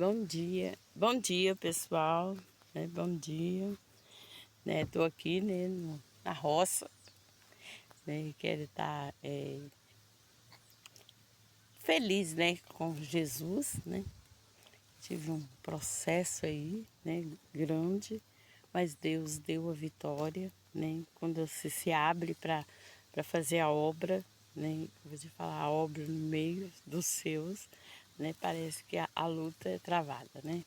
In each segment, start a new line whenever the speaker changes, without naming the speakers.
Bom dia pessoal, né? Bom dia, né? Tô aqui, né, na roça, né? Quero estar feliz, né, com Jesus, né? Tive um processo aí, né, grande, mas Deus deu a vitória, né? Quando você se abre para fazer a obra, né? Vou te falar, a obra no meio dos seus, né? Parece que a luta é travada, né?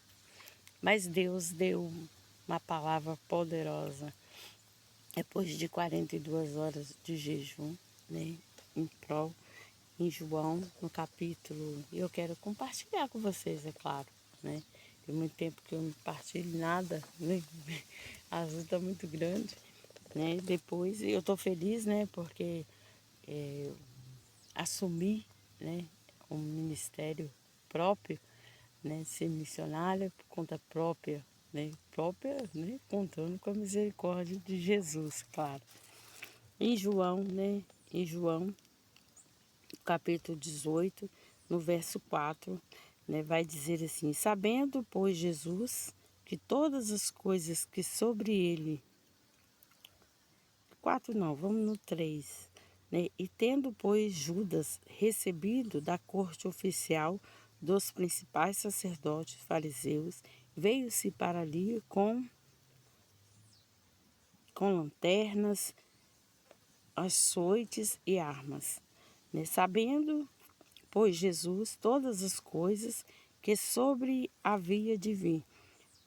Mas Deus deu uma palavra poderosa depois de 42 horas de jejum, né? Em prol, em João, no capítulo. E eu quero compartilhar com vocês, é claro, né? Tem muito tempo que eu não partilho nada, né? A luta está muito grande, né? Depois eu estou feliz, né? Porque assumi, né? Um ministério próprio, né, ser missionária por conta própria, né, contando com a misericórdia de Jesus, claro. Em João, né, em João, capítulo 18, no verso 4, né, vai dizer assim: sabendo, pois, Jesus que todas as coisas que sobre ele, 4 não, vamos no 3, né, e tendo, pois, Judas recebido da corte oficial dos principais sacerdotes fariseus, veio-se para ali com lanternas, açoites e armas, né? Sabendo, pois, Jesus todas as coisas que sobre havia de vir,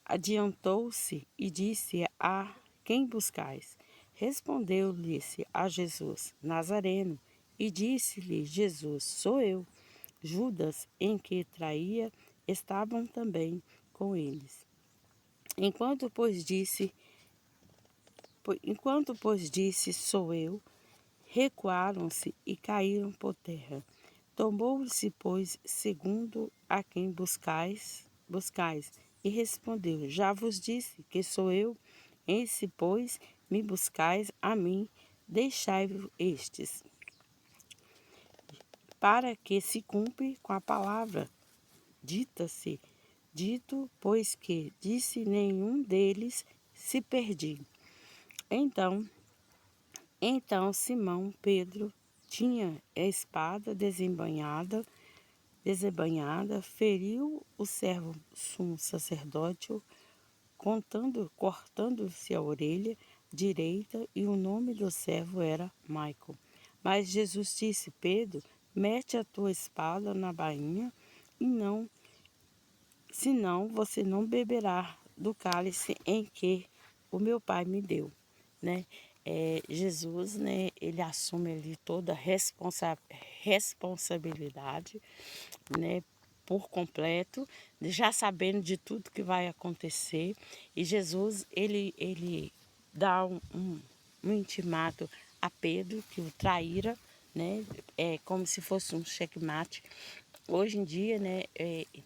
adiantou-se e disse: a quem buscais? Respondeu-lhes a Jesus: Nazareno. E disse-lhe Jesus: sou eu. Judas, em que traía, estavam também com eles. Enquanto, pois, disse, sou eu, recuaram-se e caíram por terra. Tomou-se, pois, segundo a quem buscais, e respondeu: já vos disse que sou eu. Se, pois, me buscais a mim, deixai-vos estes, para que se cumpre com a palavra. Dito, pois que disse nenhum deles se perdi. Então Simão Pedro tinha a espada desembainhada, feriu o servo sumo sacerdote, cortando-se a orelha direita, e o nome do servo era Maico. Mas Jesus disse: Pedro, mete a tua espada na bainha, e não, senão você não beberá do cálice em que o meu Pai me deu, né? Jesus, né, ele assume ali toda a responsabilidade, né, por completo, já sabendo de tudo que vai acontecer. E Jesus, ele dá um intimato a Pedro, que o traíra, né, como se fosse um checkmate. Hoje em dia, né,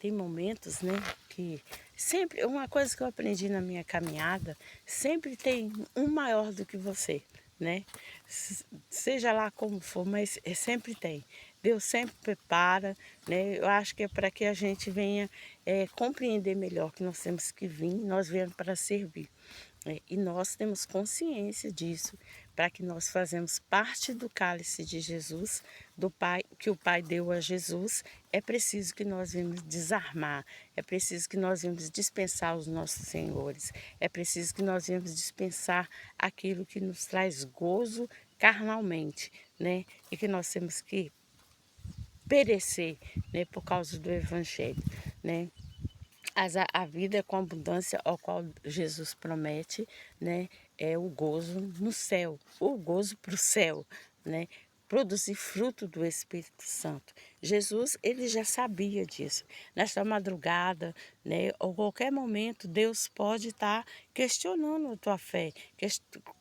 tem momentos, né, que sempre, uma coisa que eu aprendi na minha caminhada, sempre tem um maior do que você, né? Seja lá como for, mas sempre tem. Deus sempre prepara, né? Eu acho que é para que a gente venha compreender melhor que nós temos que vir, nós viemos para servir. E nós temos consciência disso, para que nós fazemos parte do cálice de Jesus, do Pai, que o Pai deu a Jesus. É preciso que nós vimos desarmar, é preciso que nós vimos dispensar os nossos senhores, é preciso que nós vimos dispensar aquilo que nos traz gozo carnalmente, né? E que nós temos que perecer, né, por causa do Evangelho, né? A vida com abundância ao qual Jesus promete, né, é o gozo no céu, o gozo para o céu, né? Produzir fruto do Espírito Santo. Jesus, ele já sabia disso. Nesta madrugada, né, ou qualquer momento, Deus pode estar questionando a tua fé,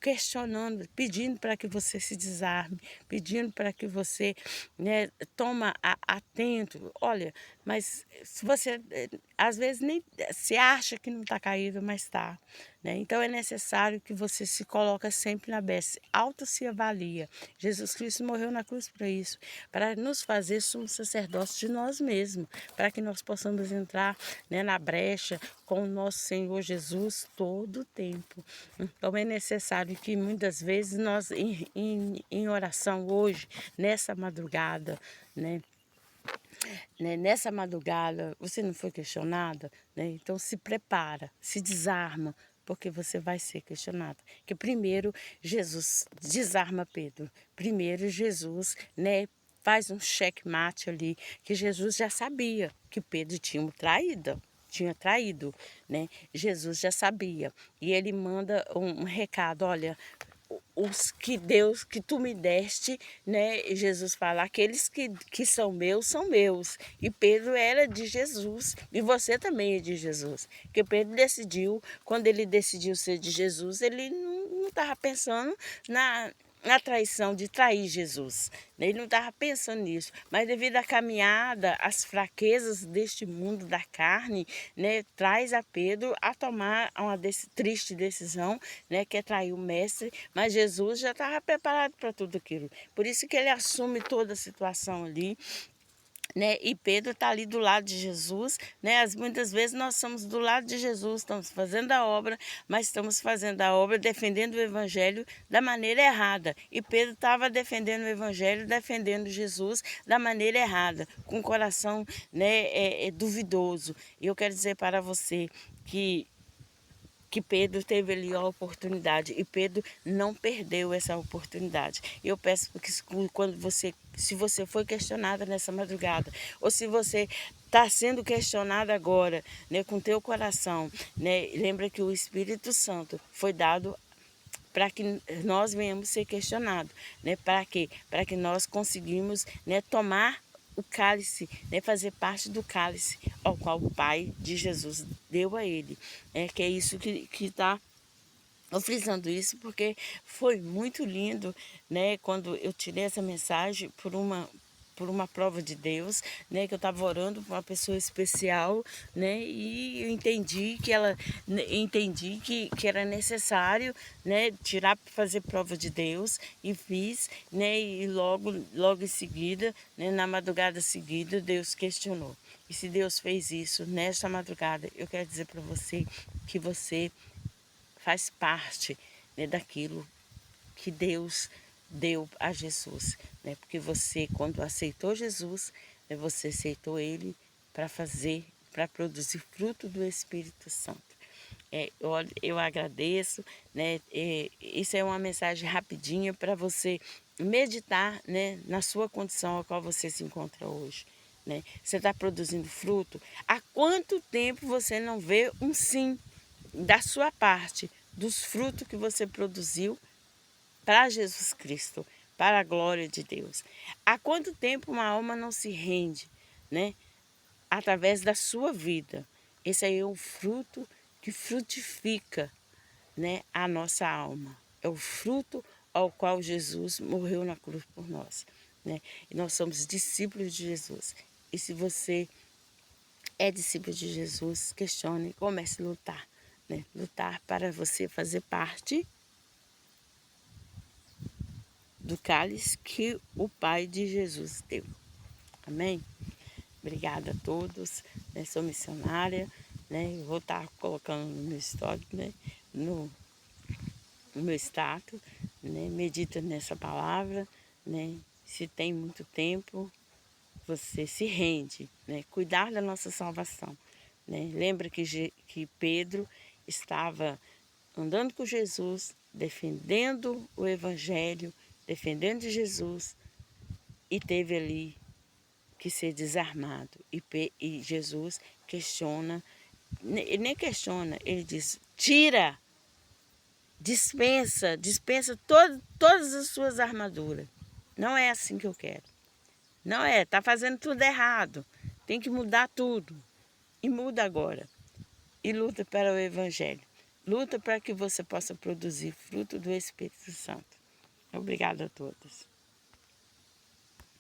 questionando, pedindo para que você se desarme, pedindo para que você, né, toma atento. Olha, mas se você às vezes nem se acha que não está caído, mas está, né? Então é necessário que você se coloque sempre na base, auto se avalia. Jesus Cristo morreu na cruz para isso, para nos fazer sacerdócio de nós mesmos, para que nós possamos entrar, né, na brecha com o nosso Senhor Jesus todo o tempo. Então é necessário que muitas vezes nós, em oração hoje, nessa madrugada, né, nessa madrugada, você não foi questionada, né? Então se prepara, se desarma, porque você vai ser questionado. Que primeiro Jesus desarma Pedro. Primeiro Jesus, né, faz um checkmate ali, que Jesus já sabia que Pedro tinha traído, né? Jesus já sabia. E ele manda um recado, olha, os que Deus, que tu me deste, né? Jesus fala, aqueles que são meus, e Pedro era de Jesus, e você também é de Jesus, porque Pedro decidiu, quando ele decidiu ser de Jesus, ele não estava pensando na traição, de trair Jesus. Ele não estava pensando nisso, mas devido à caminhada, às fraquezas deste mundo da carne, né, traz a Pedro a tomar uma triste decisão, né, que é trair o mestre, mas Jesus já estava preparado para tudo aquilo. Por isso que ele assume toda a situação ali, né? E Pedro está ali do lado de Jesus, né? Muitas vezes nós somos do lado de Jesus, estamos fazendo a obra, mas estamos fazendo a obra defendendo o evangelho da maneira errada. E Pedro estava defendendo o evangelho, defendendo Jesus da maneira errada, com o coração, né, duvidoso. E eu quero dizer para você que Pedro teve ali a oportunidade e Pedro não perdeu essa oportunidade. Eu peço que quando se você foi questionada nessa madrugada, ou se você está sendo questionado agora, né, com teu coração, né, lembra que o Espírito Santo foi dado para que nós venhamos ser questionados, né? Para quê? Para que nós conseguimos, né, tomar o cálice, né, fazer parte do cálice ao qual o Pai de Jesus deu a ele. Que é isso que está frisando isso, porque foi muito lindo, né, quando eu tirei essa mensagem por uma prova de Deus, né, que eu estava orando por uma pessoa especial, né, e eu entendi que era necessário, né, tirar para fazer prova de Deus, e fiz, né, e logo em seguida, né, na madrugada seguida, Deus questionou. E se Deus fez isso nesta madrugada, eu quero dizer para você que você faz parte, né, daquilo que Deus deu a Jesus, né? Porque você, quando aceitou Jesus, né, você aceitou Ele para produzir fruto do Espírito Santo. Eu agradeço, né? Isso é uma mensagem rapidinha para você meditar, né, na sua condição a qual você se encontra hoje. Né? Você está produzindo fruto? Há quanto tempo você não vê um sim da sua parte, dos frutos que você produziu para Jesus Cristo, para a glória de Deus? Há quanto tempo uma alma não se rende, né? Através da sua vida. Esse aí é o fruto que frutifica, né, a nossa alma. É o fruto ao qual Jesus morreu na cruz por nós, né? E nós somos discípulos de Jesus. E se você é discípulo de Jesus, questione, comece a lutar, né? Lutar para você fazer parte do cálice que o Pai de Jesus deu. Amém? Obrigada a todos, né? Sou missionária, né? Eu vou estar colocando no meu histórico, né? No meu status, né? Medita nessa palavra, né? Se tem muito tempo, você se rende, né? Cuidar da nossa salvação, né? Lembra que Pedro estava andando com Jesus, defendendo o Evangelho, defendendo Jesus, e teve ali que ser desarmado. E Jesus questiona, ele nem questiona, ele diz, tira, dispensa todas as suas armaduras. Não é assim que eu quero. Não é, está fazendo tudo errado. Tem que mudar tudo. E muda agora. E luta para o Evangelho. Luta para que você possa produzir fruto do Espírito Santo. Obrigada a todos.